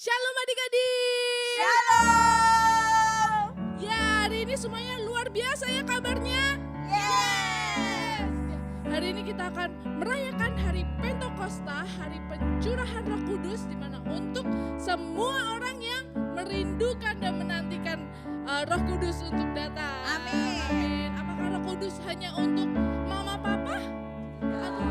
Shalom adik-adik. Shalom. Ya, hari ini semuanya luar biasa ya kabarnya. Yes. Hari ini kita akan merayakan hari Pentakosta, hari pencurahan Roh Kudus, di mana untuk semua orang yang merindukan dan menantikan Roh Kudus untuk datang. Amin. Amin. Apakah Roh Kudus hanya untuk mama papa? Atau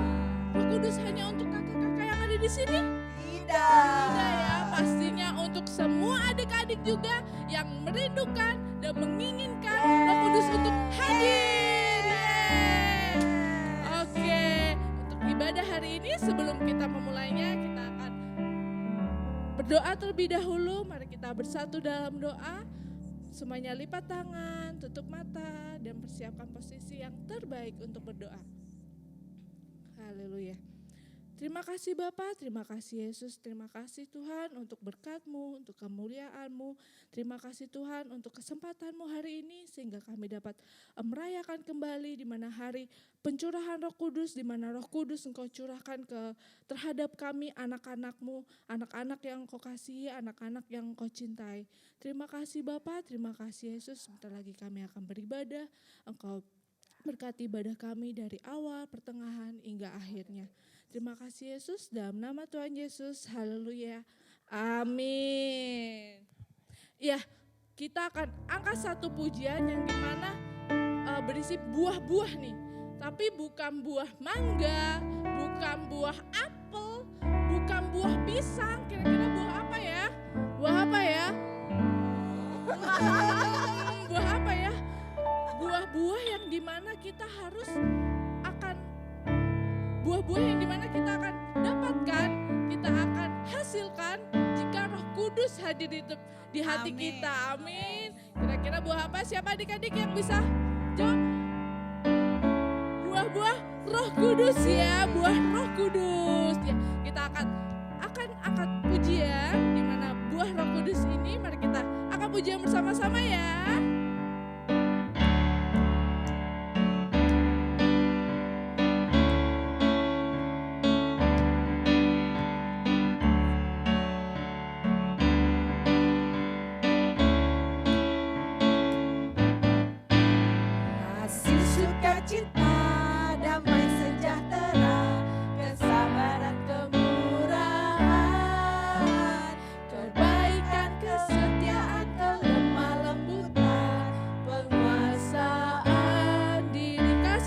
Roh Kudus hanya untuk kakak-kakak yang ada di sini? Tidak ya, pastinya untuk semua adik-adik juga yang merindukan dan menginginkan Roh Kudus untuk hadir. Yeay. Oke, untuk ibadah hari ini sebelum kita memulainya, kita akan berdoa terlebih dahulu. Mari kita bersatu dalam doa. Semuanya lipat tangan, tutup mata, dan persiapkan posisi yang terbaik untuk berdoa. Haleluya. Terima kasih Bapa, terima kasih Yesus, terima kasih Tuhan untuk berkat-Mu, untuk kemuliaan-Mu. Terima kasih Tuhan untuk kesempatan-Mu hari ini sehingga kami dapat merayakan kembali di mana hari pencurahan Roh Kudus, di mana Roh Kudus Engkau curahkan terhadap kami anak-anak-Mu, anak-anak yang Engkau kasihi, anak-anak yang Engkau cintai. Terima kasih Bapa, terima kasih Yesus. Sebentar lagi kami akan beribadah. Engkau berkati ibadah kami dari awal, pertengahan, hingga akhirnya. Terima kasih Yesus, dalam nama Tuhan Yesus, haleluya, amin. Ya, kita akan angkat satu pujian yang dimana berisi buah-buah nih. Tapi bukan buah mangga, bukan buah apel, bukan buah pisang. Kira-kira buah apa ya? Buah apa ya? Buah apa ya? Buah-buah yang dimana kita harus akan buah-buah yang dimana kita akan dapatkan, kita akan hasilkan jika Roh Kudus hadir di hati kita. Amin. Kira-kira buah apa? Siapa adik-adik yang bisa jawab? Buah-buah Roh Kudus ya, buah Roh Kudus. Ya, kita akan angkat pujian di mana buah Roh Kudus ini. Mari kita angkat pujian bersama-sama ya.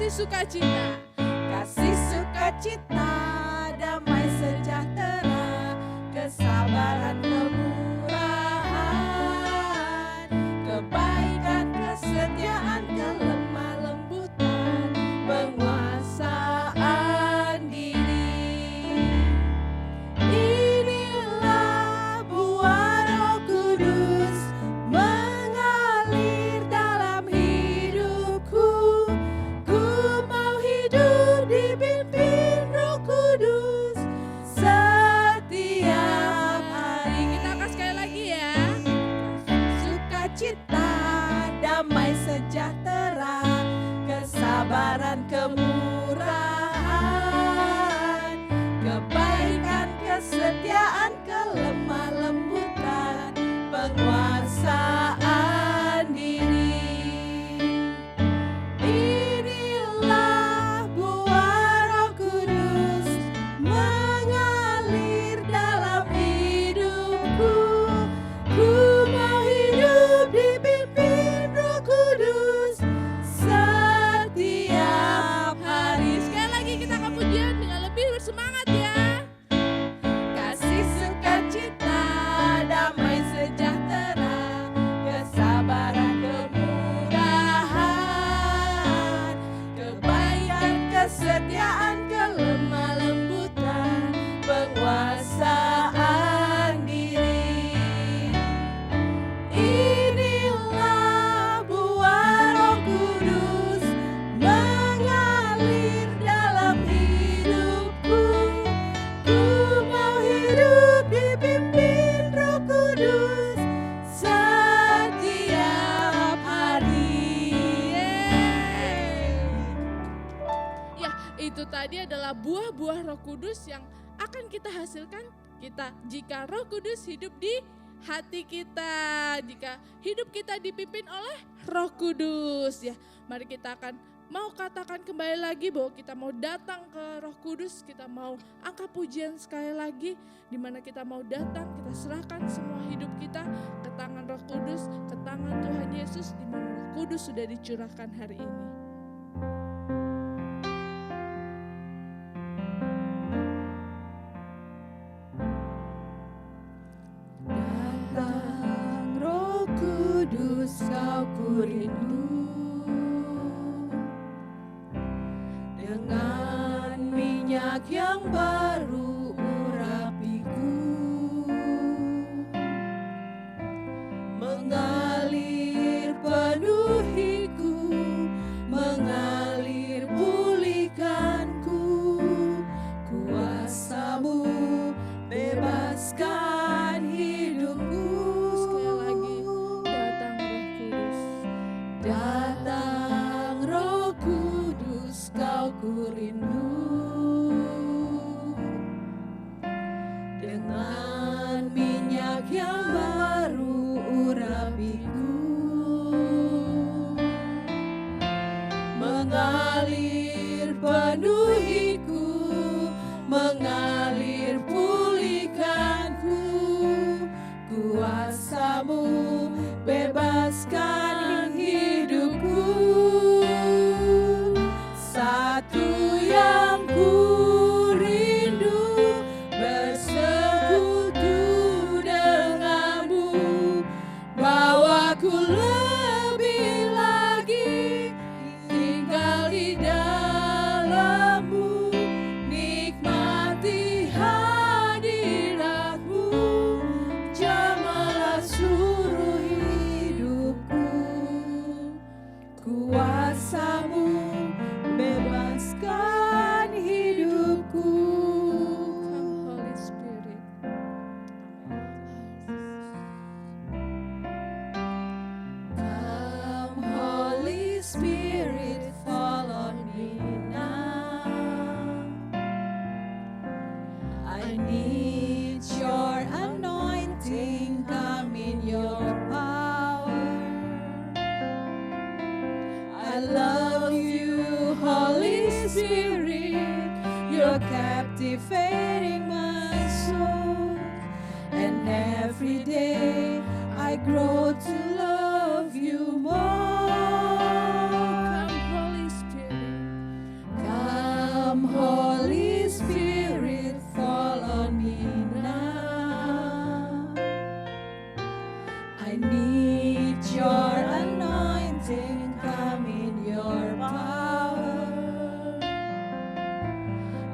Sukacita, Kasih sukacita, damai sejahtera, kesabaran, kemurahan, kebaikan, kesetiaan, kelemah lembutan, penguasaan diri. Inilah buah Roh Kudus mengalir dalam hidupku. Ku mau hidup dipimpin Roh Kudus setiap hari. kita angkat sekali lagi ya. Sukacita, damai sejahtera, kesabaran, kemurahan, kebaikan, kesetiaan, kelemah lembutan, penguasaan diri. Inilah buah Roh Kudus mengalir dalam hidupku. Ku mau hidup dipimpin Roh Kudus setiap hari. Sekali lagi kita akan pujian dengan lebih bersemangat ya. Kasih sukacita, damai sejahtera, kesabaran, kemurahan, kebaikan, kesetiaan, kelemah lembutan, penguasaan diri. Inilah buah Roh Kudus mengalir dalam hidupku. Ku mau hidup dipimpin Roh Kudus setiap hari. Ya, itu tadi adalah buah-buah Roh Kudus yang akan kita hasilkan jika Roh Kudus hidup di hati kita, jika hidup kita dipimpin oleh Roh Kudus ya. Mari kita akan mau katakan kembali lagi bahwa kita mau datang ke Roh Kudus, kita mau angkat pujian sekali lagi, di mana kita mau datang, kita serahkan semua hidup kita ke tangan Roh Kudus, ke tangan Tuhan Yesus, di mana Roh Kudus sudah dicurahkan hari ini. Datang Roh Kudus, kau ku rindu, dengan minyak yang baru urapiku, mengalir penuhiku, mengalir pulihkanku, kuasa-Mu bebaskan hidupku. Sekali lagi, datang Roh Kudus. Datang Roh Kudus, kau ku rindu, dengan minyak yang baru urapiku, mengalir penuhiku, mengalir pulihkanku, kuasa-Mu bebaskan hidupku. Satu yang ku rindu, bersekutu denganmu, bawaku lebih lagi tinggal di dalammu, nikmati hadiratmu, jamalah seluruh hidupku, kuasa-Mu bebaskan hidupku. Come Holy Spirit. Come Holy Spirit, fall on me now. I need your anointing, come in your power. I love you, Holy Spirit, you're captivating my soul. And every day I grow to love you more. Come Holy Spirit. Come Holy Spirit, fall on me now. I need your anointing, come in your power.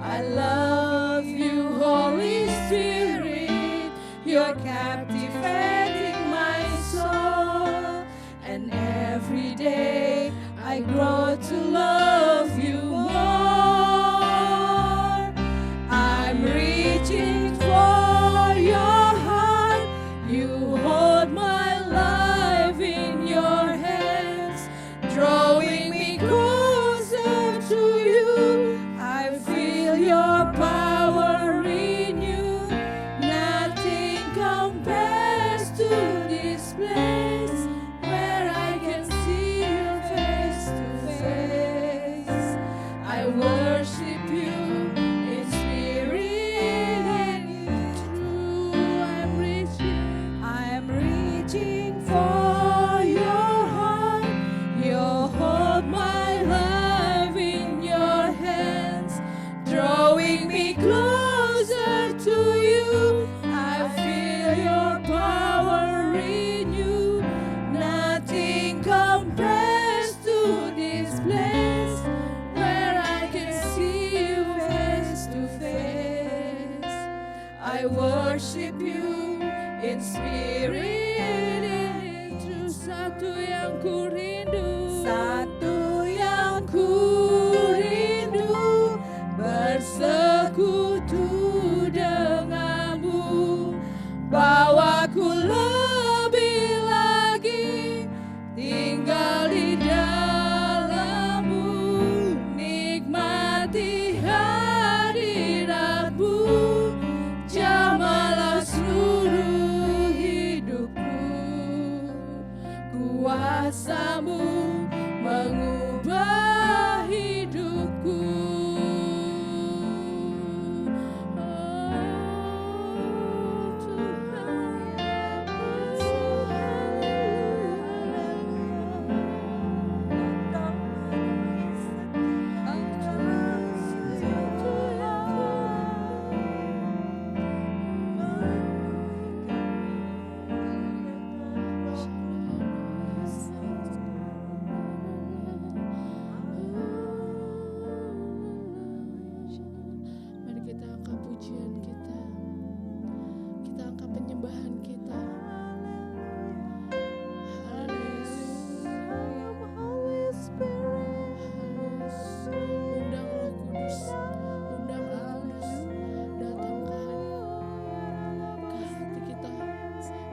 I love you, Holy Spirit, you're captivating my soul. And every day I grow to love you more. I'm reaching for your heart, you hold my life in your hands, drawing me closer to you. I feel your power in you, nothing compares to this place where I can see you face to face. I worship you in spirit and in truth. I'm reaching for your heart, you hold my life in your hands, drawing me closer to you. I feel your power in you, nothing compares to this place where I can see you face to face. I worship you in spirit and in truth. Satu yang ku rindu. Satu yang ku rindu, bersekutu denganmu, bawaku lebih lagi tinggal di dalammu, nikmati hadiratmu, jamaah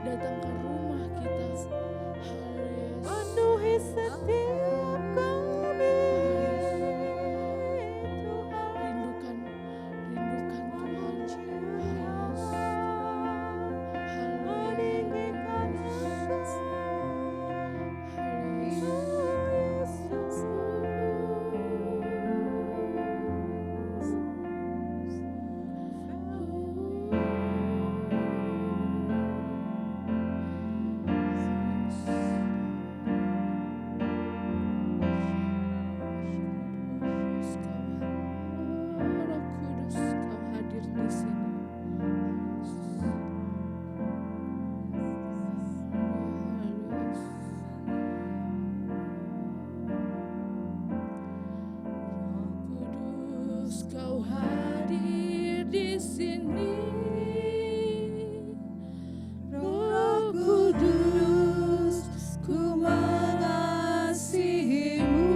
datang ke rumah kita. Haleluya. Penuhi setiap kami, Rindukan Tuhan. meninggikan Yesus. Roh Kudus, Kau hadir di sini. Kudus, Kau hadir di sini. Roh Kudus, ku mengasihimu.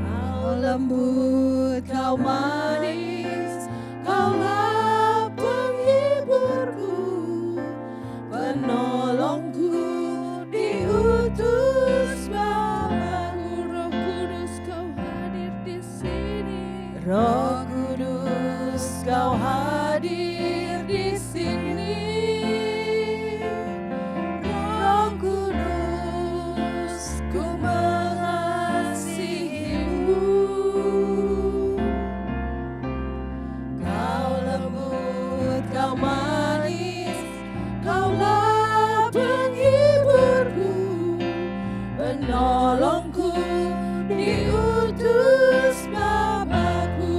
Kau lembut, kau manis, kaulah penghiburku, penolongku diutus Bapa-Ku. Roh Kudus, Kau hadir di sini. Roh Kudus, kau hadir di sini. Roh Kudus, ku mengasihimu. Kau lembut, kau manis, kaulah penghiburku, penolongku diutus Bapa-Ku.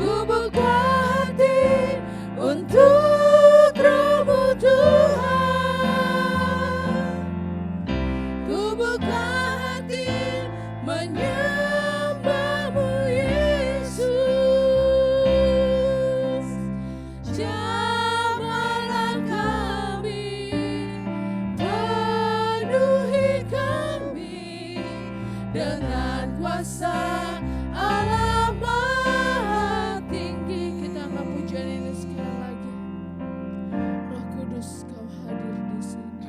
Ku buka hati untuk Roh-Mu Tuhan. Ku buka hati menyembah-Mu Yesus. Jamahlah kami, penuhi kami dengan kuasa Allah Maha Tinggi. Kita angkat pujian ini sekali lagi. Roh Kudus, Kau hadir di sini.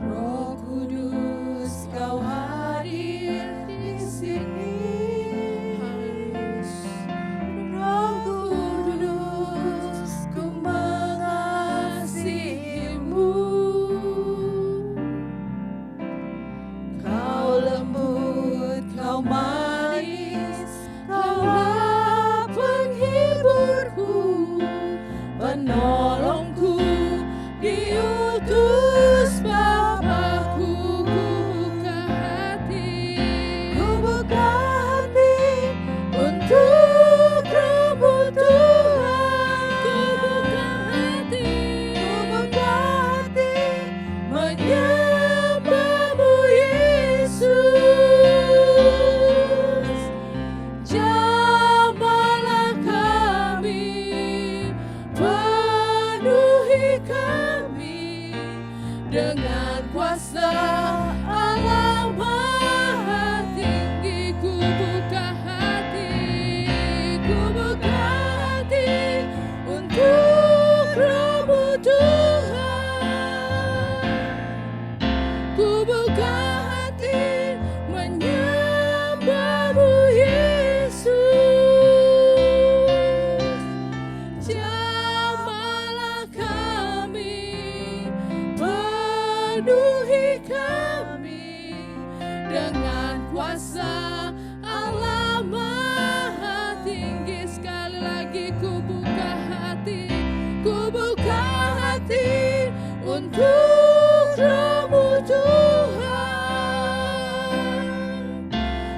Roh Kudus, kau hadir di sini. Roh Kudus, ku mengasihimu. Kau lembut, kau manis, kaulah penghiburku, penolongku diutus Bapa-Ku. Ku buka hati untuk Roh-Mu Tuhan. Ku buka hati menyembah-Mu Yesus. Jamahlah kami, penuhi kami dengan kuasa Allah Maha Tinggi. Ku buka hati untuk Roh-Mu Tuhan. Ku buka hati menyembah-Mu Yesus. Jamahlah kami, penuhi kami dengan kuasa Allah Maha Tinggi. Sekali lagi ku buka hati untuk Roh-Mu Tuhan.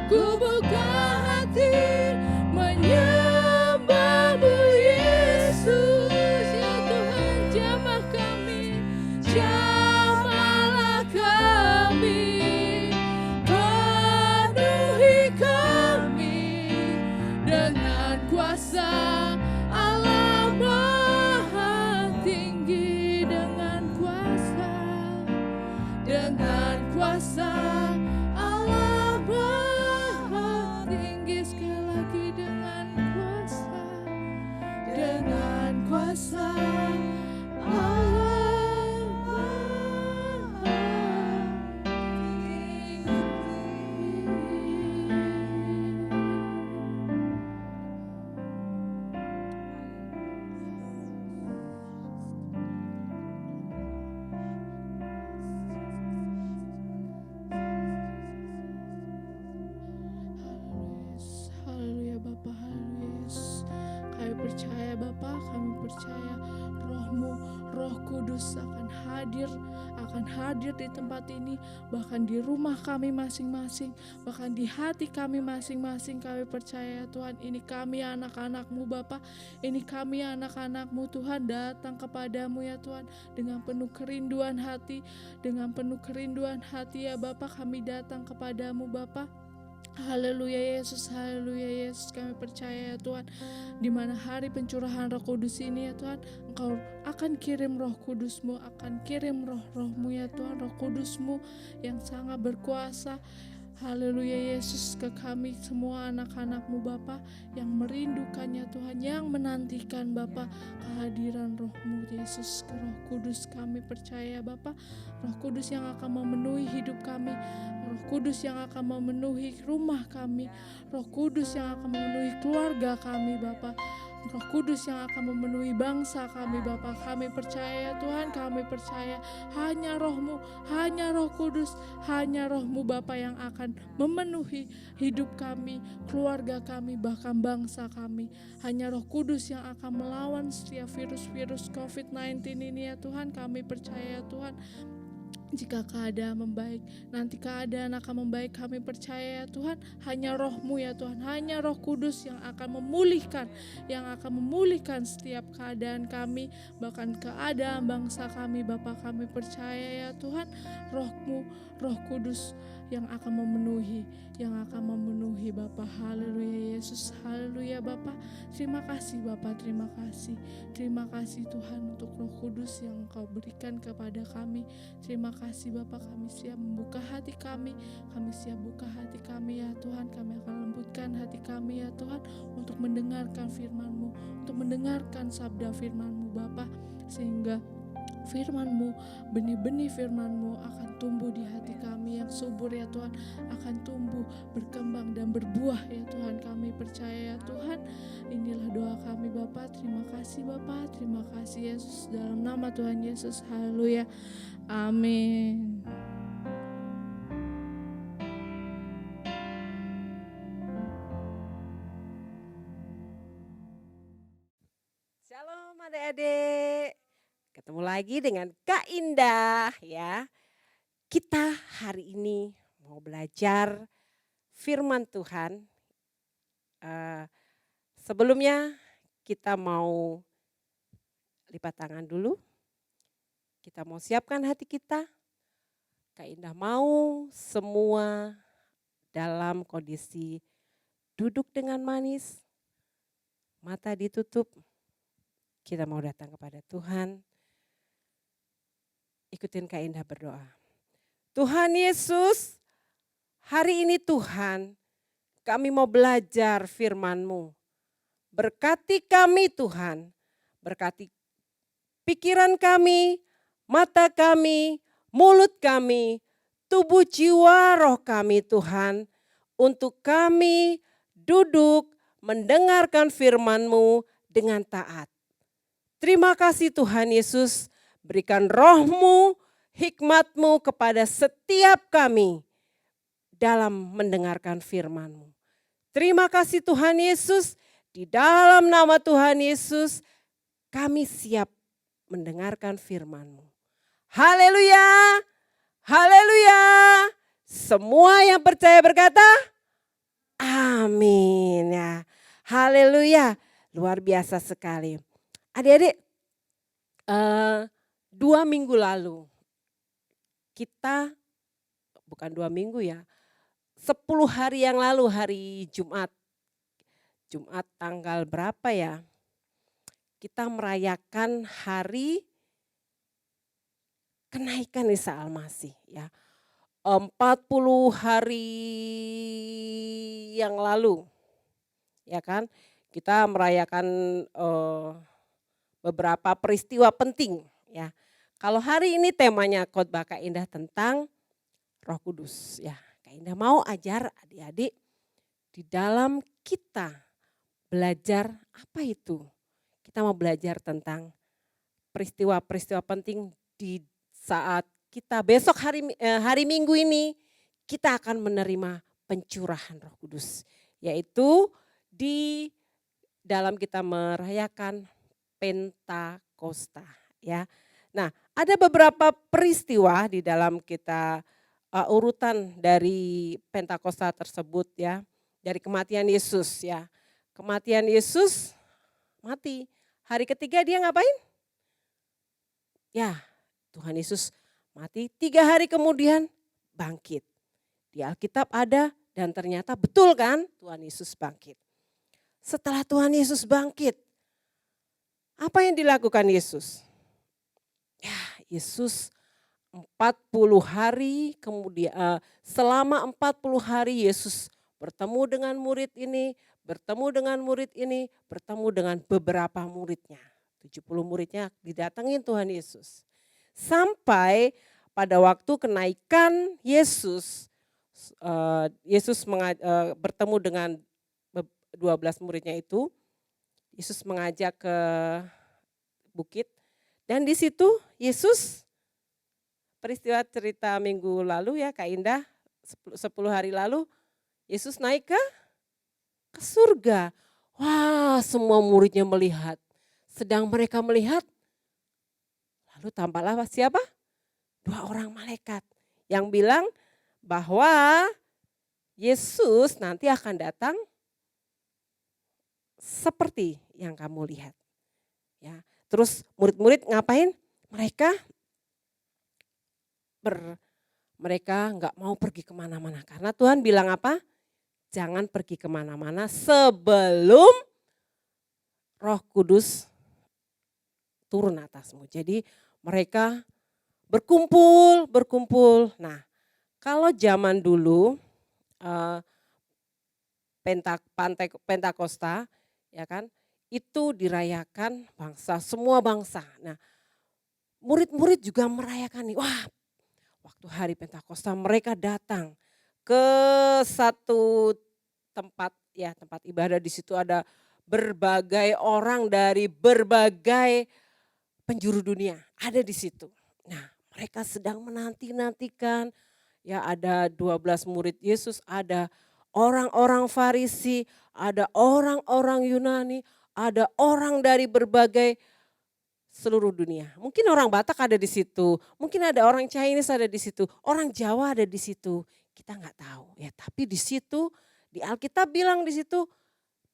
Ku buka hati menyembah-Mu Yesus. Ya Tuhan, jamahlah kami, penuhi kami dengan kuasa Allah Maha Tinggi. Dengan kuasa Allah Maha Tinggi. Sekali lagi dengan percaya Bapa, kami percaya Roh-Mu, Roh Kudus akan hadir di tempat ini, bahkan di rumah kami masing-masing, bahkan di hati kami masing-masing. Kami percaya Tuhan, ini kami anak-anak-Mu Bapa, ini kami anak-anak-Mu Tuhan, datang kepadamu ya Tuhan, dengan penuh kerinduan hati, ya Bapa, kami datang kepadamu Bapa. Haleluya Yesus, kami percaya ya Tuhan, di mana hari pencurahan Roh Kudus ini ya Tuhan, Engkau akan kirim Roh Kudus-Mu, akan kirim roh-Roh-Mu ya Tuhan, Roh Kudus-Mu yang sangat berkuasa. Haleluya Yesus, ke kami semua anak-anak-Mu Bapa yang merindukannya Tuhan, yang menantikan Bapa kehadiran Roh-Mu Yesus, ke Roh Kudus kami percaya Bapa, Roh Kudus yang akan memenuhi hidup kami, Roh Kudus yang akan memenuhi rumah kami, Roh Kudus yang akan memenuhi keluarga kami Bapa, Roh Kudus yang akan memenuhi bangsa kami Bapa. Kami percaya Tuhan, kami percaya hanya Roh-Mu, hanya Roh Kudus, hanya Roh-Mu Bapa yang akan memenuhi hidup kami, keluarga kami, bahkan bangsa kami. Hanya Roh Kudus yang akan melawan setiap virus-virus COVID-19 ini ya Tuhan. Kami percaya Tuhan, jika keadaan membaik, nanti keadaan akan membaik. Kami percaya ya Tuhan, hanya Roh-Mu ya Tuhan, hanya Roh Kudus yang akan memulihkan setiap keadaan kami, bahkan keadaan bangsa kami Bapa. Kami percaya ya Tuhan, Roh-Mu, Roh Kudus yang akan memenuhi Bapa. Haleluya Yesus, haleluya Bapa. Terima kasih Bapa, terima kasih Tuhan untuk Roh Kudus yang Engkau berikan kepada kami. Terima kasih Bapa, kami siap membuka hati kami siap buka hati kami ya Tuhan. Kami akan lembutkan hati kami ya Tuhan, untuk mendengarkan firman-Mu, untuk mendengarkan sabda firman-Mu Bapa, sehingga firman-Mu, benih-benih firman-Mu akan tumbuh di hati kami yang subur ya Tuhan, akan tumbuh, berkembang dan berbuah ya Tuhan. Kami percaya ya Tuhan, inilah doa kami Bapa. Terima kasih Bapa, terima kasih Yesus, dalam nama Tuhan Yesus, haleluya, amin. Shalom adik-adik, ketemu lagi dengan Kak Indah ya. Kita hari ini mau belajar firman Tuhan. Sebelumnya kita mau lipat tangan dulu. Kita mau siapkan hati kita. Kak Indah mau semua dalam kondisi duduk dengan manis, mata ditutup. Kita mau datang kepada Tuhan. Ikutin Kak Indah berdoa. Tuhan Yesus, hari ini Tuhan, kami mau belajar firman-Mu. Berkati kami Tuhan, berkati pikiran kami, mata kami, mulut kami, tubuh jiwa roh kami Tuhan, untuk kami duduk mendengarkan firman-Mu dengan taat. Terima kasih Tuhan Yesus, berikan Roh-Mu, hikmat-Mu kepada setiap kami dalam mendengarkan firman-Mu. Terima kasih Tuhan Yesus, di dalam nama Tuhan Yesus kami siap mendengarkan firman-Mu. Haleluya, haleluya. Semua yang percaya berkata, amin ya. Haleluya, luar biasa sekali. Adik-adik, 2 minggu lalu kita, bukan 2 minggu ya, 10 hari yang lalu, hari Jumat tanggal berapa ya, kita merayakan hari kenaikan Isa Al-Masih ya. 40 hari yang lalu ya kan, kita merayakan beberapa peristiwa penting ya. Kalau hari ini temanya khotbah Kak Indah tentang Roh Kudus ya. Kak Indah mau ajar adik-adik di dalam kita belajar apa itu. Kita mau belajar tentang peristiwa-peristiwa penting di saat kita besok hari Minggu ini kita akan menerima pencurahan Roh Kudus. Yaitu di dalam kita merayakan Pentakosta ya. Nah, ada beberapa peristiwa di dalam kita urutan dari Pentakosta tersebut ya. Dari kematian Yesus ya. Kematian Yesus mati. Hari ketiga dia ngapain? Ya, Tuhan Yesus mati, 3 hari kemudian bangkit. Di Alkitab ada dan ternyata betul kan Tuhan Yesus bangkit. Setelah Tuhan Yesus bangkit, apa yang dilakukan Yesus? Ya, Yesus 40 hari kemudian selama 40 hari Yesus bertemu dengan murid ini, bertemu dengan murid ini, bertemu dengan beberapa muridnya. 70 muridnya didatengin Tuhan Yesus. Sampai pada waktu kenaikan Yesus, Yesus bertemu dengan 12 muridnya itu, Yesus mengajak ke bukit dan di situ Yesus, peristiwa cerita minggu lalu ya Kak Indah, 10 hari lalu Yesus naik ke surga. Wah, semua muridnya melihat. Sedang mereka melihat, lalu tampaklah siapa? 2 orang malaikat yang bilang bahwa Yesus nanti akan datang seperti yang kamu lihat. Ya, terus murid-murid ngapain? Mereka nggak mau pergi kemana-mana karena Tuhan bilang apa? Jangan pergi kemana-mana sebelum Roh Kudus turun atasmu. Jadi mereka berkumpul. Nah, kalau zaman dulu Pentakosta ya kan, itu dirayakan semua bangsa. Nah, murid-murid juga merayakan nih. Wah, waktu hari Pentakosta mereka datang ke satu tempat ya, tempat ibadah. Di situ ada berbagai orang dari berbagai penjuru dunia ada di situ. Nah, mereka sedang menanti-nantikan ya, ada 12 murid Yesus, ada orang-orang Farisi, ada orang-orang Yunani, ada orang dari berbagai seluruh dunia. Mungkin orang Batak ada di situ, mungkin ada orang Chinese ada di situ, orang Jawa ada di situ. Kita nggak tahu ya, tapi di situ di Alkitab bilang di situ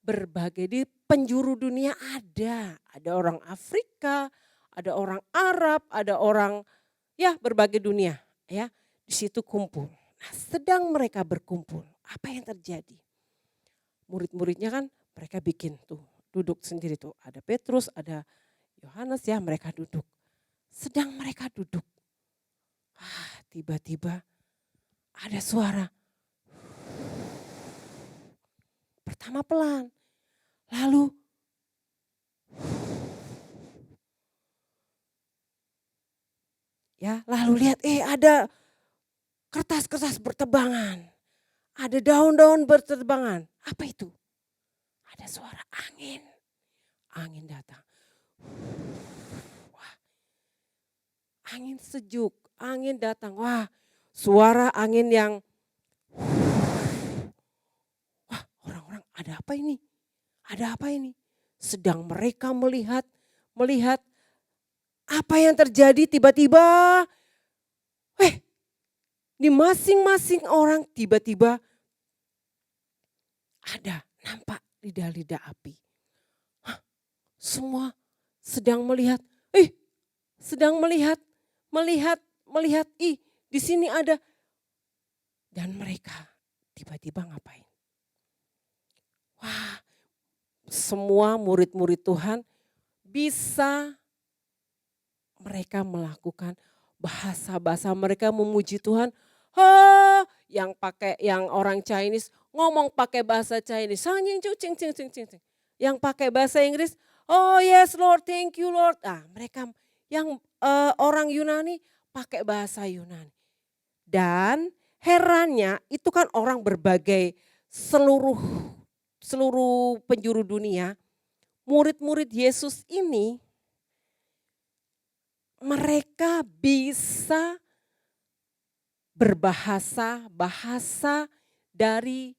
berbagai di penjuru dunia ada orang Afrika, ada orang Arab, ada orang ya berbagai dunia ya, di situ kumpul. Nah, sedang mereka berkumpul, apa yang terjadi? Murid-muridnya kan mereka bikin tuh duduk sendiri tuh, ada Petrus, ada Yohanes ya, mereka duduk. Sedang mereka duduk, tiba-tiba ada suara. Pertama pelan, lalu ya, lalu lihat ada kertas-kertas berterbangan. Ada daun-daun berterbangan. Apa itu? Ada suara angin. Angin datang. Wah, angin sejuk, angin datang. Wah, suara angin yang wah, orang-orang ada apa ini? Ada apa ini? Sedang mereka melihat apa yang terjadi tiba-tiba. Di masing-masing orang tiba-tiba ada nampak lidah-lidah api. Semua sedang melihat, di sini ada. Dan mereka tiba-tiba ngapain? Wah, semua murid-murid Tuhan bisa mereka melakukan bahasa-bahasa, mereka memuji Tuhan. Yang orang Chinese ngomong pakai bahasa Chinese. Yang pakai bahasa Inggris, oh yes Lord, thank you Lord. Mereka yang orang Yunani pakai bahasa Yunani. Dan herannya itu kan orang berbagai seluruh penjuru dunia. Murid-murid Yesus ini mereka bisa bahasa dari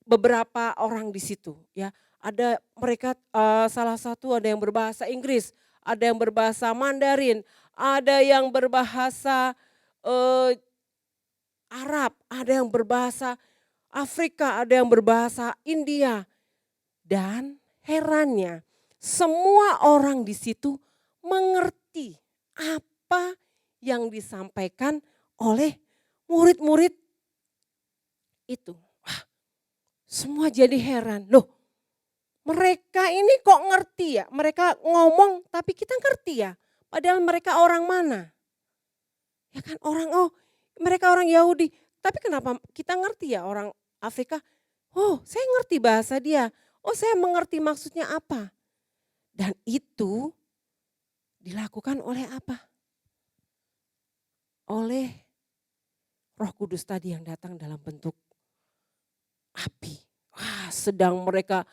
beberapa orang di situ ya. Ada mereka salah satu ada yang berbahasa Inggris, ada yang berbahasa Mandarin, ada yang berbahasa eh, Arab, ada yang berbahasa Afrika, ada yang berbahasa India. Dan herannya semua orang di situ mengerti apa yang disampaikan oleh murid-murid itu. Wah, semua jadi heran. Loh, mereka ini kok ngerti ya? Mereka ngomong tapi kita ngerti ya? Padahal mereka orang mana? Ya kan mereka orang Yahudi. Tapi kenapa kita ngerti ya orang Afrika? Oh, saya ngerti bahasa dia. Oh, saya mengerti maksudnya apa. Dan itu dilakukan oleh apa? Oleh Roh Kudus tadi yang datang dalam bentuk api. Wah, sedang mereka,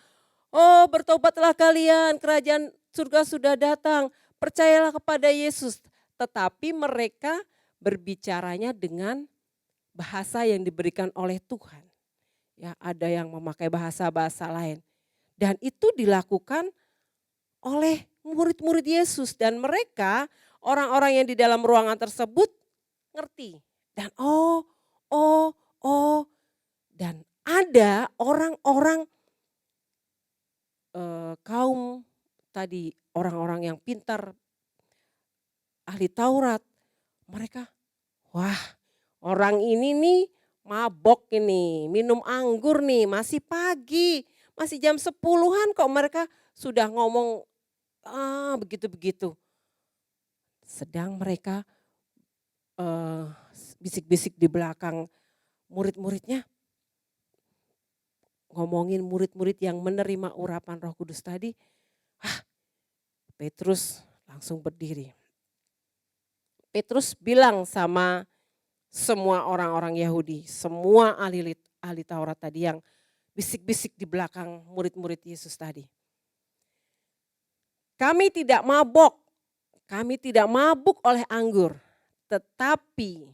oh bertobatlah kalian, kerajaan surga sudah datang, percayalah kepada Yesus. Tetapi mereka berbicaranya dengan bahasa yang diberikan oleh Tuhan. Ya, ada yang memakai bahasa-bahasa lain. Dan itu dilakukan oleh murid-murid Yesus. Dan mereka, orang-orang yang di dalam ruangan tersebut ngerti. Dan dan ada orang-orang kaum tadi, orang-orang yang pintar, ahli Taurat. Mereka, wah orang ini nih mabok ini, minum anggur nih, masih pagi, masih jam 10-an kok mereka sudah ngomong begitu-begitu. Sedang mereka bisik-bisik di belakang murid-muridnya, ngomongin murid-murid yang menerima urapan Roh Kudus tadi. Petrus langsung berdiri. Petrus bilang sama semua orang-orang Yahudi, semua ahli Taurat tadi yang bisik-bisik di belakang murid-murid Yesus tadi. Kami tidak mabuk oleh anggur, tetapi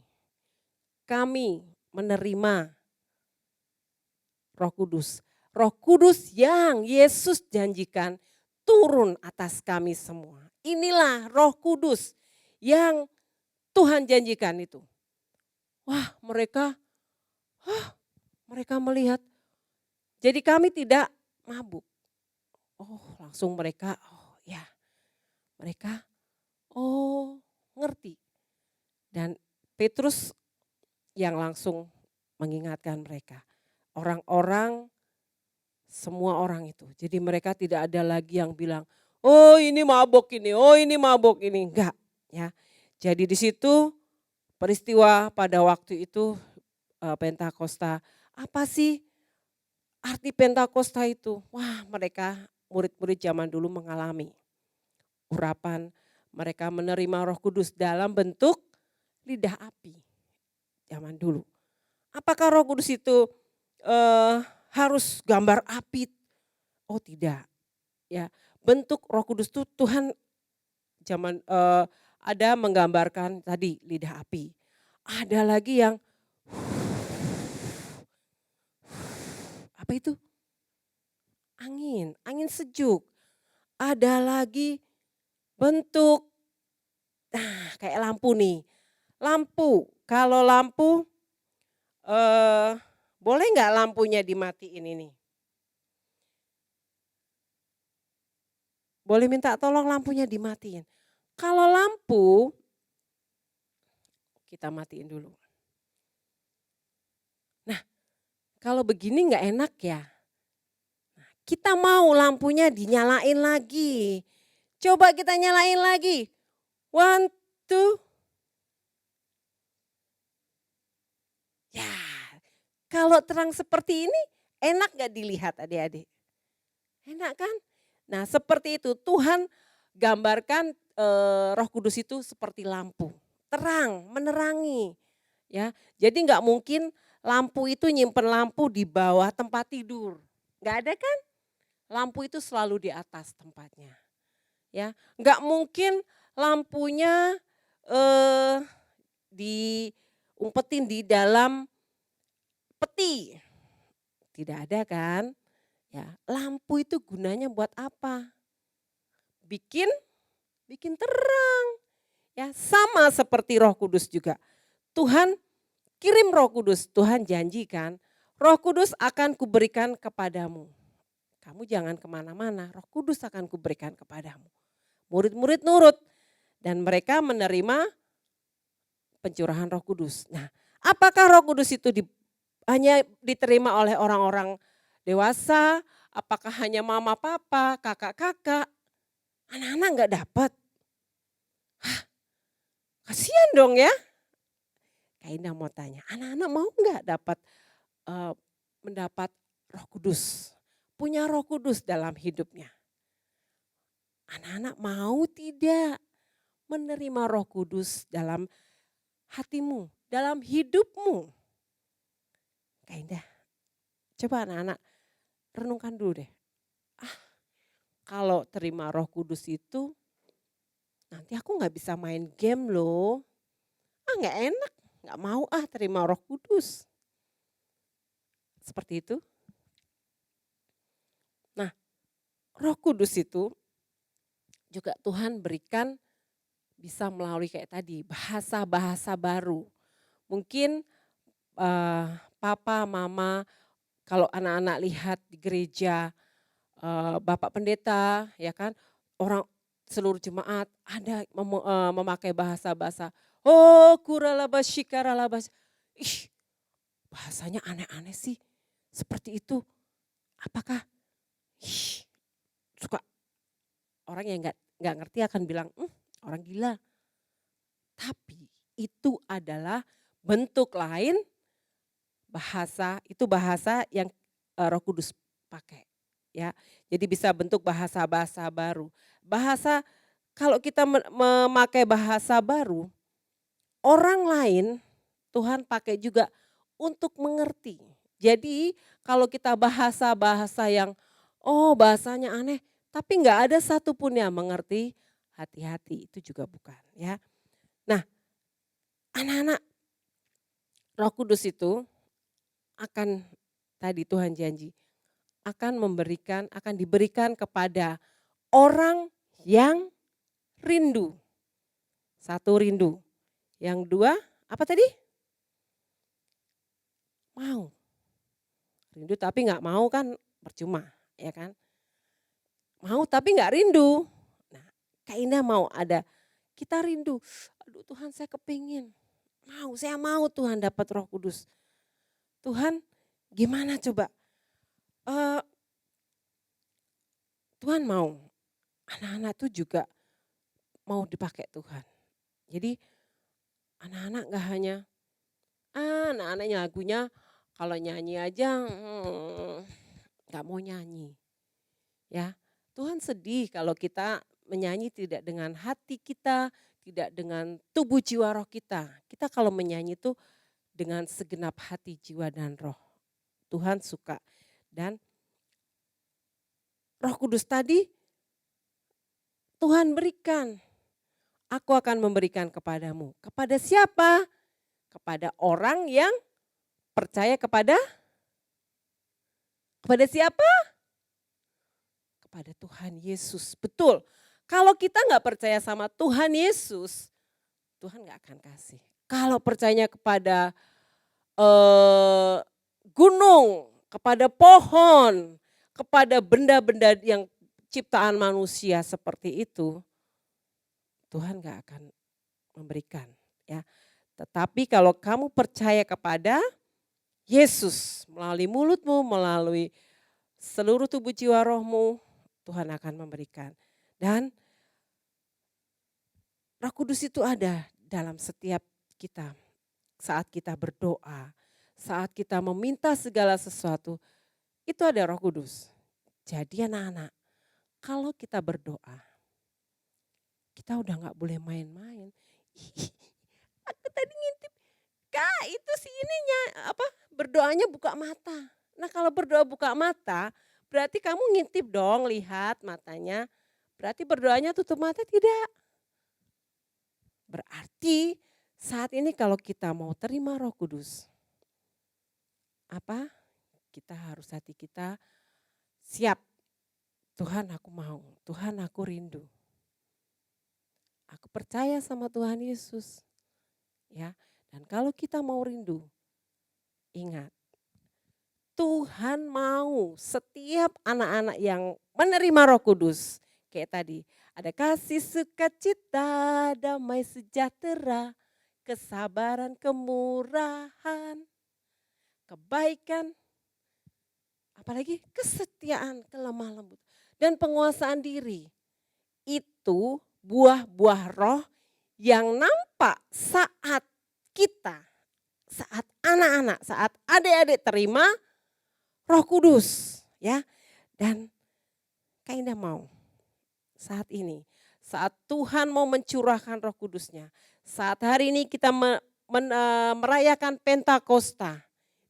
kami menerima Roh Kudus. Roh Kudus yang Yesus janjikan turun atas kami semua. Inilah Roh Kudus yang Tuhan janjikan itu. Wah, mereka melihat. Jadi kami tidak mabuk. Oh, langsung mereka, ngerti. Dan Petrus yang langsung mengingatkan mereka. Orang-orang, semua orang itu. Jadi mereka tidak ada lagi yang bilang, oh ini mabuk ini, oh ini mabuk ini. Enggak, ya. Jadi di situ peristiwa pada waktu itu Pentakosta. Apa sih arti Pentakosta itu? Wah, mereka murid-murid zaman dulu mengalami urapan, mereka menerima Roh Kudus dalam bentuk lidah api zaman dulu. Apakah Roh Kudus itu harus gambar api? Oh tidak, ya bentuk Roh Kudus itu Tuhan zaman ada menggambarkan tadi lidah api. Ada lagi yang apa itu? Angin sejuk. Ada lagi bentuk, kayak lampu nih. Lampu, kalau lampu boleh nggak lampunya dimatiin ini? Boleh minta tolong lampunya dimatiin. Kalau lampu, kita matiin dulu. Nah, kalau begini nggak enak ya. Kita mau lampunya dinyalain lagi. Coba kita nyalain lagi. 1, 2. Ya, kalau terang seperti ini enak gak dilihat adik-adik? Enak kan? Nah seperti itu Tuhan gambarkan Roh Kudus itu seperti lampu. Terang, menerangi. Ya, jadi nggak mungkin lampu itu nyimpen lampu di bawah tempat tidur. Nggak ada kan? Lampu itu selalu di atas tempatnya. Ya, nggak mungkin lampunya diumpetin di dalam peti. Tidak ada kan? Ya, lampu itu gunanya buat apa? Bikin bikin terang. Ya, sama seperti Roh Kudus juga. Tuhan kirim Roh Kudus, Tuhan janjikan Roh Kudus akan kuberikan kepadamu. Kamu jangan kemana-mana, Roh Kudus akan kuberikan kepadamu. Murid-murid nurut dan mereka menerima pencurahan Roh Kudus. Nah, apakah Roh Kudus itu hanya diterima oleh orang-orang dewasa? Apakah hanya mama papa, kakak-kakak? Anak-anak nggak dapat. Kasihan dong ya. Kak Indah mau tanya, anak-anak mau nggak dapat mendapat Roh Kudus? Punya Roh Kudus dalam hidupnya. Anak-anak mau tidak menerima Roh Kudus dalam hatimu, dalam hidupmu? Kak Indah, coba anak-anak renungkan dulu deh. Kalau terima Roh Kudus itu nanti aku nggak bisa main game loh. Nggak enak, nggak mau terima Roh Kudus. Seperti itu. Nah, Roh Kudus itu juga Tuhan berikan bisa melalui kayak tadi bahasa-bahasa baru. Mungkin papa, mama, kalau anak-anak lihat di gereja, bapak pendeta, ya kan, orang seluruh jemaat ada memakai bahasa-bahasa. Oh, kuralabas, shikaralabas. Ih, bahasanya aneh-aneh sih. Seperti itu. Apakah suka orang yang nggak ngerti akan bilang, orang gila. Tapi itu adalah bentuk lain bahasa, itu bahasa yang Roh Kudus pakai. Ya, jadi bisa bentuk bahasa-bahasa baru. Bahasa, kalau kita memakai bahasa baru, orang lain Tuhan pakai juga untuk mengerti. Jadi kalau kita bahasa-bahasa yang bahasanya aneh, tapi nggak ada satupun yang mengerti, hati-hati, itu juga bukan ya. Nah, anak-anak, Roh Kudus itu akan, tadi Tuhan janji, akan diberikan kepada orang yang rindu. Satu, rindu. Yang dua, apa tadi? Mau. Rindu tapi nggak mau kan percuma, ya kan? Mau tapi nggak rindu. Nah, Kak Indah mau ada, kita rindu. Aduh Tuhan, saya kepingin. Saya mau Tuhan dapat Roh Kudus. Tuhan, gimana coba? Tuhan mau, anak-anak tuh juga mau dipakai Tuhan. Jadi anak-anak gak hanya, anak-anak lagunya kalau nyanyi aja gak mau nyanyi. Ya, Tuhan sedih kalau kita menyanyi tidak dengan hati kita, tidak dengan tubuh jiwa roh kita. Kita kalau menyanyi itu dengan segenap hati, jiwa dan roh. Tuhan suka. Dan Roh Kudus tadi Tuhan berikan. Aku akan memberikan kepadamu. Kepada siapa? Kepada orang yang percaya kepada siapa? Kepada Tuhan Yesus. Betul. Kalau kita nggak percaya sama Tuhan Yesus, Tuhan nggak akan kasih. Kalau percayanya kepada gunung, kepada pohon, kepada benda-benda yang ciptaan manusia seperti itu, Tuhan gak akan memberikan. Ya. Tetapi kalau kamu percaya kepada Yesus melalui mulutmu, melalui seluruh tubuh jiwa rohmu, Tuhan akan memberikan. Dan Roh Kudus itu ada dalam setiap kita. Saat kita berdoa, saat kita meminta segala sesuatu, itu ada Roh Kudus. Jadi anak-anak, kalau kita berdoa, kita udah gak boleh main-main. Aku tadi ngintip, Kak itu si ininya berdoanya buka mata. Nah kalau berdoa buka mata, berarti kamu ngintip dong, lihat matanya. Berarti berdoanya tutup mata tidak. Berarti saat ini kalau kita mau terima Roh Kudus, kita harus hati kita Siap, Tuhan aku mau, Tuhan aku rindu. Aku percaya sama Tuhan Yesus. Ya, dan kalau kita mau rindu, ingat, Tuhan mau setiap anak-anak yang menerima Roh Kudus. Kayak tadi, ada kasih, sukacita, damai sejahtera, kesabaran, kemurahan, kebaikan, apalagi kesetiaan, kelemah lembut, dan penguasaan diri. Itu buah-buah roh yang nampak saat kita, saat anak-anak, saat adik-adik terima Roh Kudus, ya. Dan Kak Indah mau saat ini, saat Tuhan mau mencurahkan Roh Kudusnya, saat hari ini kita merayakan Pentakosta,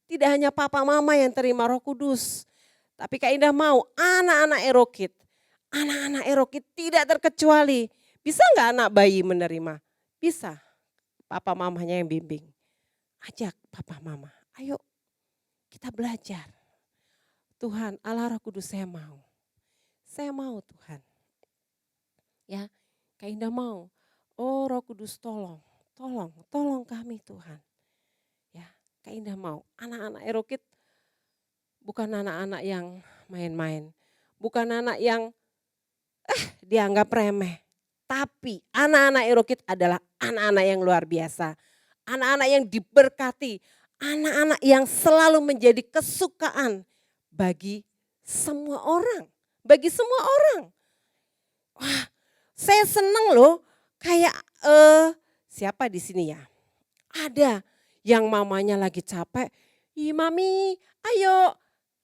tidak hanya papa mama yang terima Roh Kudus, tapi Kak Indah mau anak-anak Erokid tidak terkecuali. Bisa nggak anak bayi menerima? Bisa, papa mamanya yang bimbing. Ajak papa mama, ayo kita belajar. Tuhan, Allah Roh Kudus saya mau. Saya mau Tuhan. Ya, Kak Indah mau. Oh Roh Kudus tolong kami Tuhan. Ya, Kak Indah mau. Anak-anak Erokid bukan anak-anak yang main-main. Bukan anak yang dianggap remeh. Tapi anak-anak Erokid adalah anak-anak yang luar biasa. Anak-anak yang diberkati. Anak-anak yang selalu menjadi kesukaan bagi semua orang. Bagi semua orang. Wah, saya senang loh. Kayak siapa di sini ya? Ada yang mamanya lagi capek. Ih mami, ayo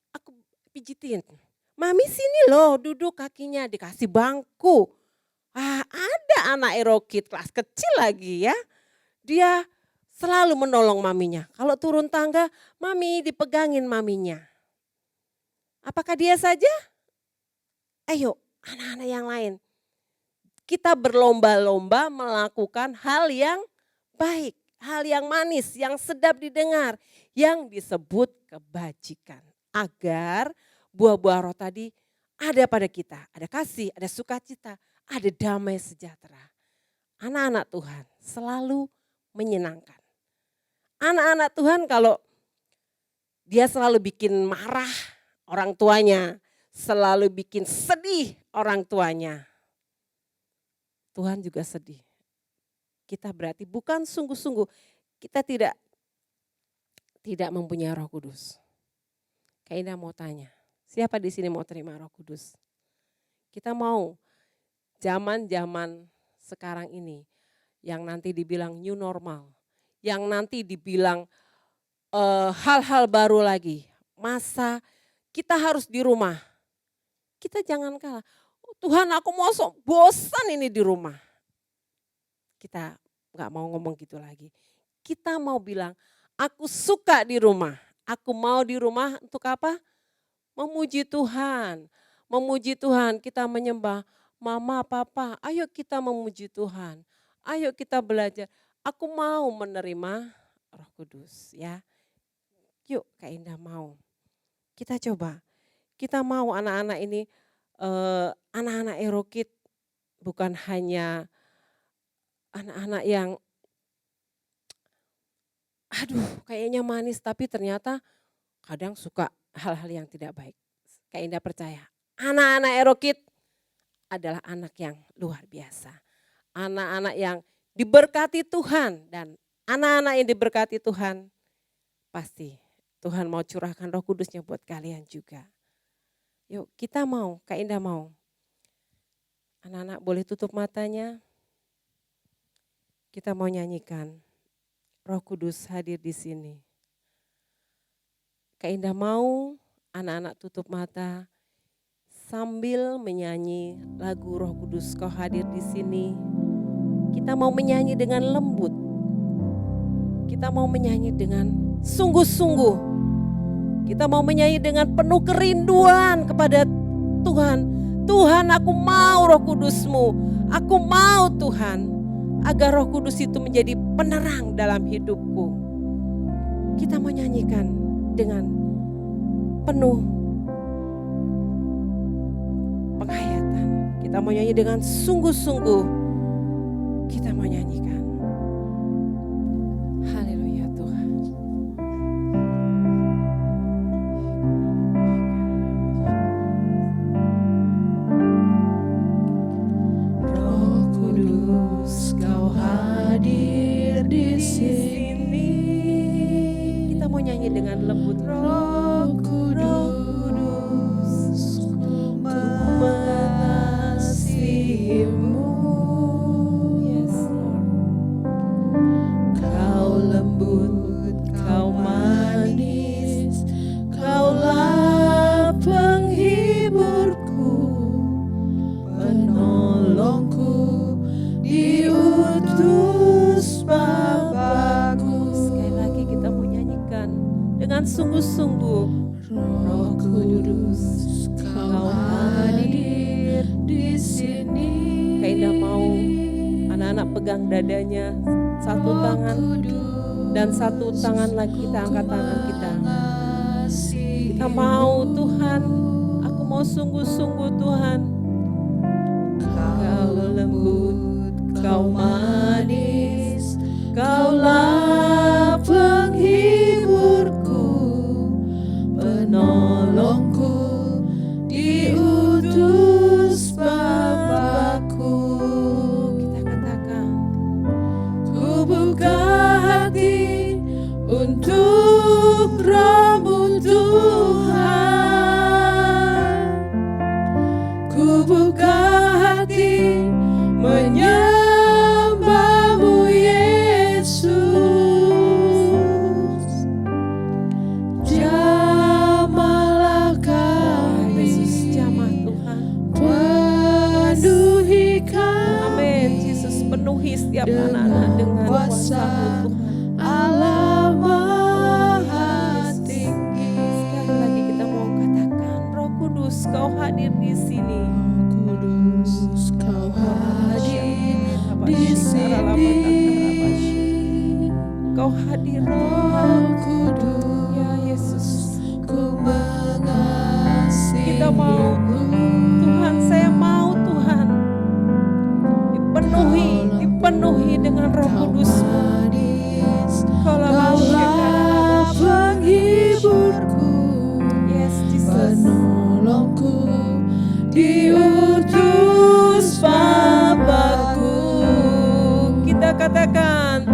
aku pijitin. Mami sini loh, duduk kakinya, dikasih bangku. Ada anak Erokid kelas kecil lagi ya. Dia selalu menolong maminya. Kalau turun tangga, mami dipegangin maminya. Apakah dia saja? Ayo anak-anak yang lain. Kita berlomba-lomba melakukan hal yang baik. Hal yang manis, yang sedap didengar. Yang disebut kebajikan. Agar buah-buah roh tadi ada pada kita. Ada kasih, ada sukacita, ada damai sejahtera. Anak-anak Tuhan selalu menyenangkan. Anak-anak Tuhan kalau dia selalu bikin marah orang tuanya, selalu bikin sedih orang tuanya, Tuhan juga sedih. Kita berarti bukan sungguh-sungguh, kita tidak mempunyai Roh Kudus. Kak Indah mau tanya, siapa di sini mau terima Roh Kudus? Kita mau zaman-zaman sekarang ini yang nanti dibilang new normal, yang nanti dibilang hal-hal baru lagi, masa kita harus di rumah. Kita jangan kalah, Tuhan aku mau bosan ini di rumah. Kita gak mau ngomong gitu lagi. Kita mau bilang, aku suka di rumah. Aku mau di rumah untuk apa? Memuji Tuhan. Memuji Tuhan, kita menyembah. Mama, papa, ayo kita memuji Tuhan. Ayo kita belajar. Aku mau menerima Roh Kudus ya. Yuk Kak Indah mau. Kita coba. Kita mau anak-anak ini, anak-anak Erokid bukan hanya anak-anak yang kayaknya manis tapi ternyata kadang suka hal-hal yang tidak baik. Kak Indah percaya anak-anak Erokid adalah anak yang luar biasa. Anak-anak yang diberkati Tuhan dan anak-anak yang diberkati Tuhan pasti Tuhan mau curahkan Roh Kudusnya buat kalian juga. Yuk kita mau, Kak Indah mau. Anak-anak boleh tutup matanya. Kita mau nyanyikan Roh Kudus hadir di sini. Kak Indah mau anak-anak tutup mata sambil menyanyi lagu Roh Kudus kau hadir di sini. Kita mau menyanyi dengan lembut. Kita mau menyanyi dengan sungguh-sungguh. Kita mau menyanyi dengan penuh kerinduan kepada Tuhan. Tuhan aku mau Roh Kudus-Mu. Aku mau Tuhan. Agar Roh Kudus itu menjadi penerang dalam hidupku. Kita mau nyanyikan dengan penuh penghayatan. Kita mau nyanyi dengan sungguh-sungguh. Kita mau nyanyikan. Haleluya Tuhan. Roh Kudus, Kau hadir di sini. Kita mau nyanyi dengan lembut. Roh Kudus, ku mengasihimu. Yes, Lord. Kau lembut, Kau manis, Kaulah penghiburku, penolongku, diutus Bapa-Ku. Sekali lagi kita mau nyanyikan dengan sungguh-sungguh. Roh Kudus, Kau hadir di sini. Kak Indah mau anak-anak pegang dadanya, satu tangan dan satu tangan lagi kita angkat tangan kita. Kita mau Tuhan, aku mau sungguh-sungguh Tuhan. Kau lembut, Kau manis, Kaulah penghiburku, penolongku, diutus Bapa-Ku. Kita katakan, Ku buka hati untuk Roh-Mu Tuhan. Ku buka hati menyembah-Mu Yesus. Jamahlah kami, Yesus jamah Tuhan. penuhi kami. Amin. Yesus penuhi setiap anak-anak dengan kuasa-Mu Tuhan. Allah Maha Tinggi. Sekali lagi kita mau katakan, Roh Kudus Kau hadir di sini. Kudus, Kau hadir di sini. Kau hadir Roh Kudus, ya Yesus. ku mengasihimu. Kita mau Tuhan, saya mau Tuhan dipenuhi dengan Roh Kudus. Manis, Kalau Kaulah penghiburku, yes Jesus. penolongku, diutus Bapa-Ku. Kita katakan,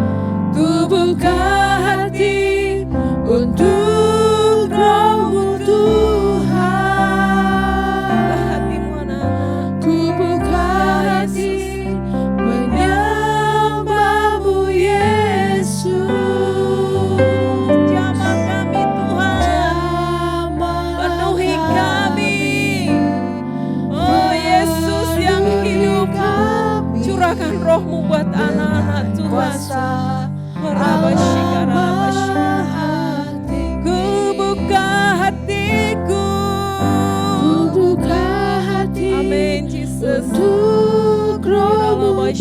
Ku buka hati untuk Roh-Mu Tuhan. hatimu anak-anak. Ku buka hati menyembah-Mu Yesus. Jamah kami Tuhan, penuhi kami. Oh Yesus yang hidup, curahkan Roh-Mu buat anak-anak Tuhan. Kuasa Ku buka hatiku. Ku buka hati Amin Jesus. untuk Roh-Mu Tuhan.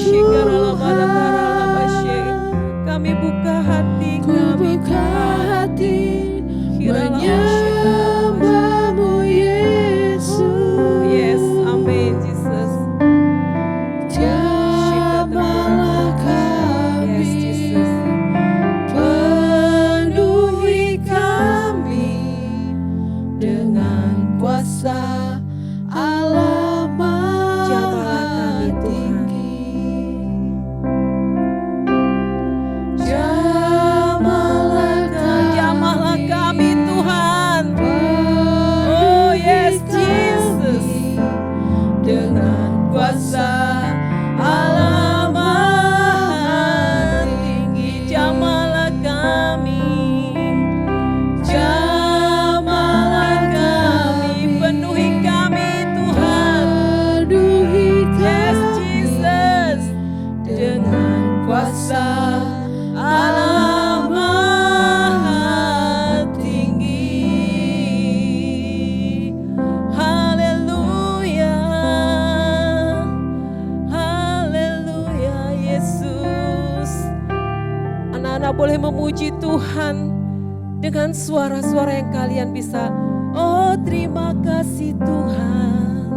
Kami buka hati, Ku kami buka hati Kira-kira menyembah-Mu Yesus. Yes, amin Jesus. Jamahlah kami, Yes Jesus. penuhi kami dengan kuasa Allah Maha Jamahlah kami, Tuhan. Tinggi. Jamahlah kami, Jamahlah kami Tuhan. penuhi Oh yes Jesus. kami dengan kuasa Allah Maha Tinggi. Jamahlah kami. Jamahlah kami, Penuhi kami Tuhan. penuhi Yes kami Jesus. dengan kuasa Allah Maha Tinggi. Haleluya. Haleluya Yesus. Anak-anak boleh memuji Tuhan dengan suara-suara yang kalian bisa. Oh terima kasih Tuhan.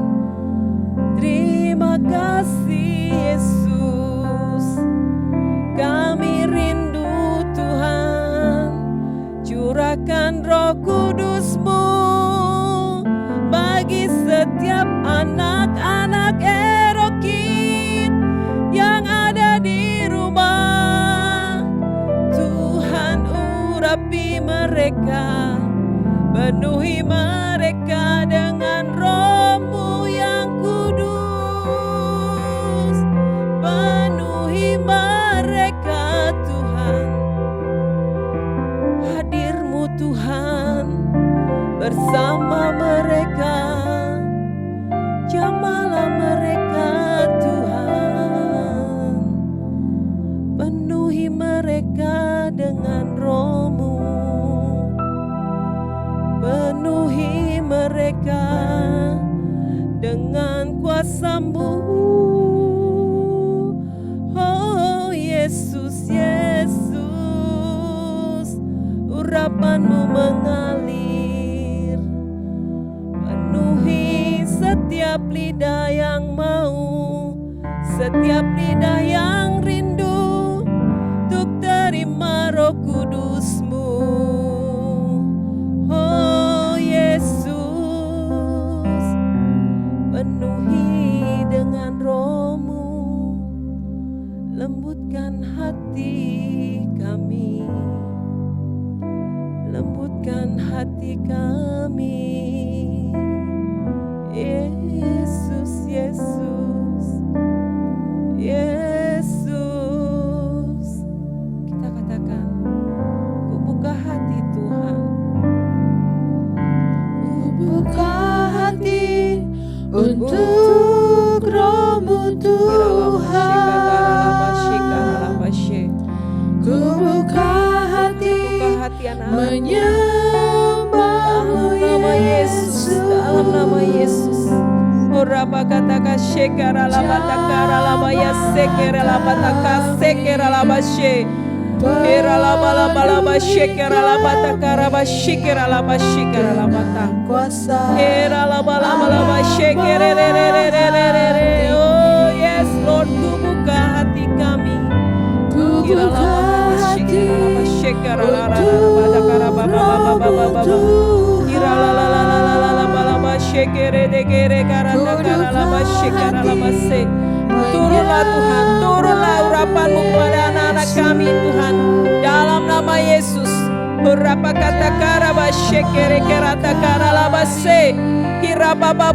Nyatakan Roh Kudus-Mu bagi setiap anak-anak Erokin yang ada di rumah. Tuhan urapi mereka, penuhi mereka dengan Roh-Mu yang kudus. Penuhi mereka Tuhan. Hadir-Mu Tuhan bersama mereka. Jamahlah mereka Tuhan. Penuhi mereka dengan Roh-Mu. Penuhi mereka dengan kuasa-Mu. Oh Yesus, Yesus, urapan-Mu mengalir. Penuhi setiap lidah yang mau, setiap lidah yang rindu untuk terima Roh Kudus-Mu. Oh Yesus, penuhi dengan Roh-Mu, lembutkan hati kami, lembutkan hati kami. Yesus, Yesus, Yesus. Kita katakan, ku buka hati Tuhan. Buka hati untuk Roh-Mu Tuhan. Ku buka hati menyembah-Mu Yesus. Dalam nama Yesus. Oraba kataka shekara labatakara labaya sekera labataka sekera labashe. Era laba shekera labatakara bashikera labashikera labata. Era laba shekere re. Oh yes Lord, ku buka hati kami. Ku buka hati untuk Ira la shekere de gere karana karala bashikara labase. Turunlah Tuhan, turunlah urapan-Mu kepada anak-anak kami Tuhan, dalam nama Yesus. Berapa kata karaba shekere kerata karala base. Kira baba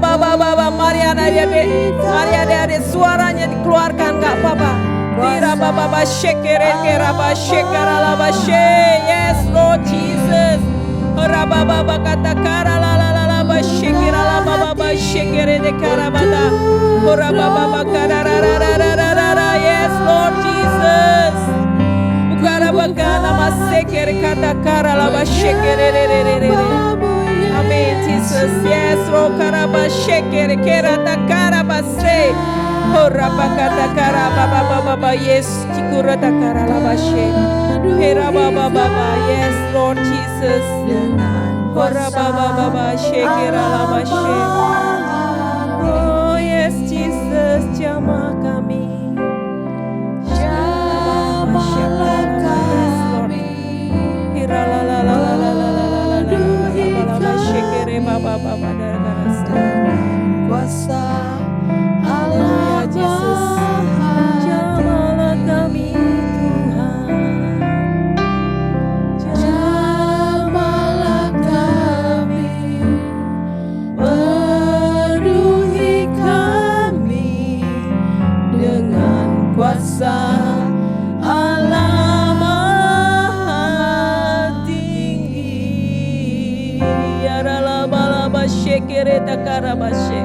Mariana dia suaranya dikeluarkan enggak apa-apa. Kira baba shekere keraba shekara labashe. Yes Lord Jesus. Raba baba kata karala shekira la baba shekere de karabata. Ora baba karararararara. Yes Lord Jesus. Bukara bakana masekere kata karala shekere re. Amen Jesus. Yes Lord karaba shekere kerata karabase. Ora bakata karaba baba yes chikurata karala bashe. Hera baba yes Lord Jesus. Ora baba shekera labashe. Oh yes Jesus, jamah kami. Jamahlah kami. Hira la shekere baba Kuasa Allah Jesus. Jamahlah kami Tuhan. Jamahlah kami, penuhi kami dengan kuasa Allah Maha Tinggi. Yara laba shekere takarabashe.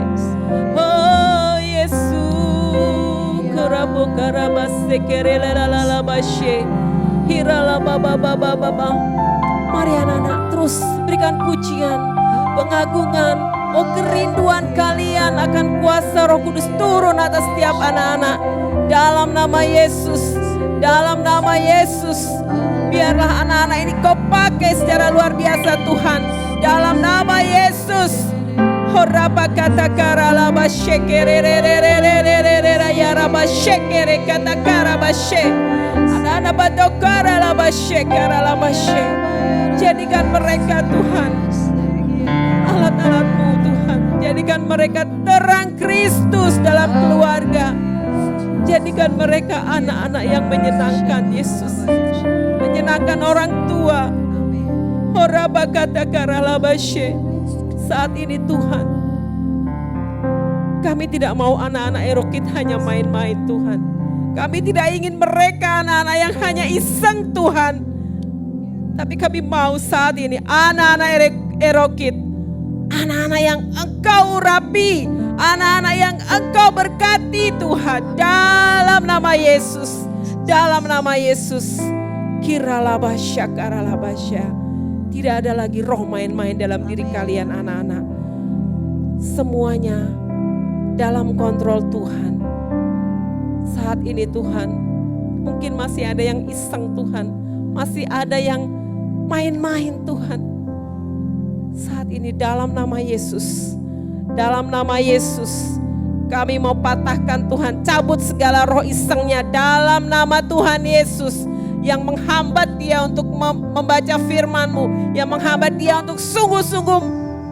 Oh Yesus, karabu karabase kerele la bashe. Hira la baba. Mari anak-anak terus berikan pujian, pengagungan, oh kerinduan kalian akan kuasa Roh Kudus turun atas setiap anak-anak. Dalam nama Yesus, dalam nama Yesus, biarlah anak-anak ini Kau pakai secara luar biasa Tuhan. Dalam nama Yesus. Horaba kata karala bashekere ya raba shekere kata karabashe. Anak-anak badokara la bashekara la bashe. Jadikan mereka Tuhan alat-alat-Mu Tuhan. Jadikan mereka terang Kristus dalam keluarga. Jadikan mereka anak-anak yang menyenangkan Yesus. Menyenangkan orang tua. Saat ini Tuhan, kami tidak mau anak-anak Erokit hanya main-main Tuhan. Kami tidak ingin mereka anak-anak yang hanya iseng Tuhan. Tapi kami mau saat ini anak-anak Erokit, anak-anak yang Engkau urapi, anak-anak yang Engkau berkati Tuhan. Dalam nama Yesus, dalam nama Yesus. Kiralabasya karalabasya. Tidak ada lagi roh main-main dalam diri kalian anak-anak. Semuanya dalam kontrol Tuhan. Saat ini Tuhan, mungkin masih ada yang iseng Tuhan. Masih ada yang main-main Tuhan. Saat ini dalam nama Yesus. Dalam nama Yesus. Kami mau patahkan Tuhan. Cabut segala roh isengnya dalam nama Tuhan Yesus. Yang menghambat dia untuk membaca firman-Mu, yang menghambat dia untuk sungguh-sungguh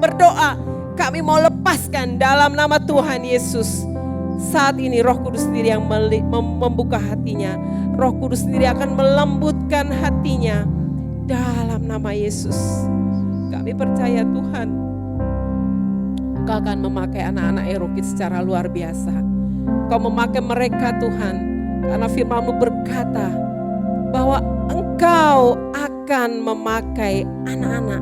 berdoa. Kami mau lepaskan dalam nama Tuhan Yesus. Saat ini Roh Kudus sendiri yang membuka hatinya. Roh Kudus sendiri akan melembutkan hatinya dalam nama Yesus. Kami percaya Tuhan, Engkau akan memakai anak-anak Erokit secara luar biasa. Engkau memakai mereka Tuhan, karena firman-Mu berkata bahwa Engkau akan memakai anak-anak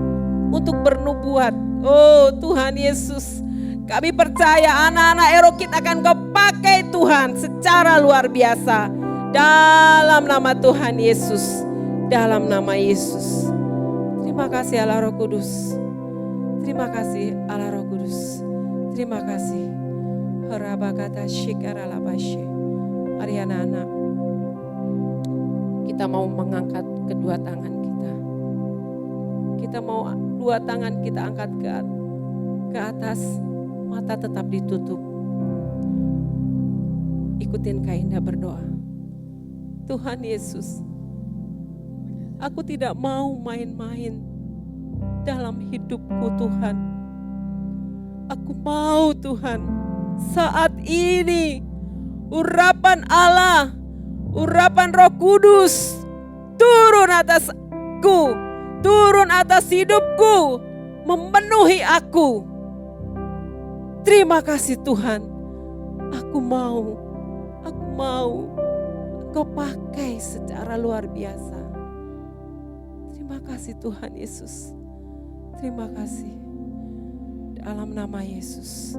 untuk bernubuat. Oh Tuhan Yesus, kami percaya anak-anak Erokit akan Kau pakai Tuhan secara luar biasa. Dalam nama Tuhan Yesus, dalam nama Yesus. Terima kasih Allah Roh Kudus. Terima kasih Allah Roh Kudus. Terima kasih. Harabakata shikaralabashe. Mari anak-anak, kita mau mengangkat kedua tangan kita. Kita mau dua tangan kita angkat ke atas, mata tetap ditutup. Ikutin Kak Indah berdoa. Tuhan Yesus, aku tidak mau main-main dalam hidupku Tuhan. Aku mau Tuhan, saat ini urapan Allah, urapan Roh Kudus turun atasku, turun atas hidupku, memenuhi aku. Terima kasih Tuhan. Aku mau Kau pakai secara luar biasa. Terima kasih Tuhan Yesus. Terima kasih. Dalam nama Yesus.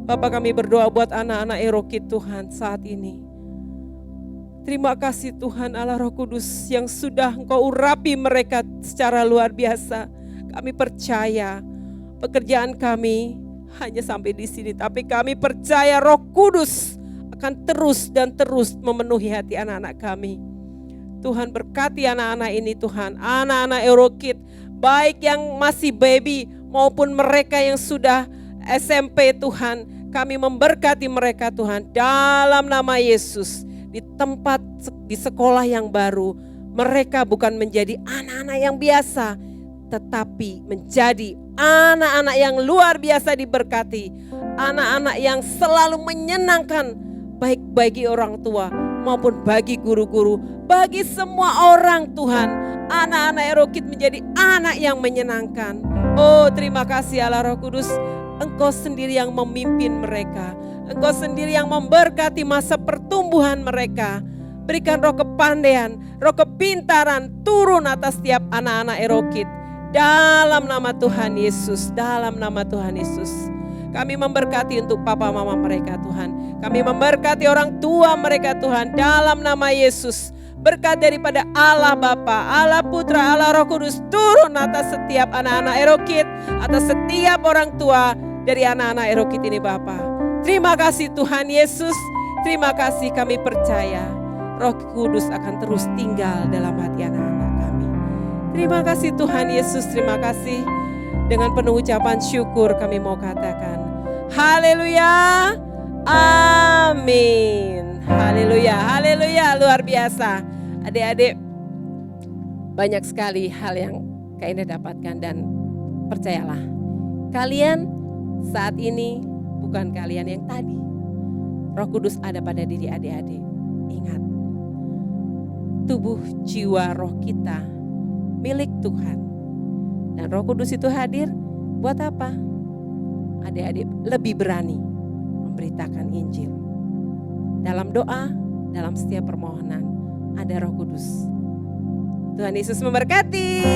Bapak, kami berdoa buat anak-anak Erokit Tuhan saat ini. Terima kasih Tuhan Allah Roh Kudus yang sudah Engkau urapi mereka secara luar biasa. Kami percaya pekerjaan kami hanya sampai di sini, tapi kami percaya Roh Kudus akan terus dan terus memenuhi hati anak-anak kami. Tuhan berkati anak-anak ini Tuhan, anak-anak Erokit, baik yang masih baby maupun mereka yang sudah SMP Tuhan. Kami memberkati mereka Tuhan dalam nama Yesus. Di tempat, di sekolah yang baru, mereka bukan menjadi anak-anak yang biasa, tetapi menjadi anak-anak yang luar biasa diberkati. Anak-anak yang selalu menyenangkan, baik bagi orang tua maupun bagi guru-guru, bagi semua orang Tuhan. Anak-anak Erokit menjadi anak yang menyenangkan. Oh terima kasih Allah Roh Kudus, Engkau sendiri yang memimpin mereka. Engkau sendiri yang memberkati masa pertumbuhan mereka. Berikan roh kepandaian, roh kepintaran turun atas setiap anak-anak Erokit. Dalam nama Tuhan Yesus, dalam nama Tuhan Yesus. Kami memberkati untuk papa mama mereka Tuhan. Kami memberkati orang tua mereka Tuhan dalam nama Yesus. Berkat daripada Allah Bapa, Allah Putra, Allah Roh Kudus turun atas setiap anak-anak Erokit, atas setiap orang tua dari anak-anak Erokit ini Bapa. Terima kasih Tuhan Yesus, terima kasih kami percaya Roh Kudus akan terus tinggal dalam hati anak-anak kami. Terima kasih Tuhan Yesus, terima kasih. Dengan penuh ucapan syukur kami mau katakan, haleluya, amin. Haleluya, haleluya, luar biasa. Adik-adik, banyak sekali hal yang Kak Indah dapatkan, dan percayalah, kalian saat ini bukan kalian yang tadi. Roh Kudus ada pada diri adik-adik. Ingat, tubuh, jiwa, roh kita milik Tuhan. Dan Roh Kudus itu hadir buat apa? Adik-adik lebih berani memberitakan Injil. Dalam doa, dalam setiap permohonan ada Roh Kudus. Tuhan Yesus memberkati.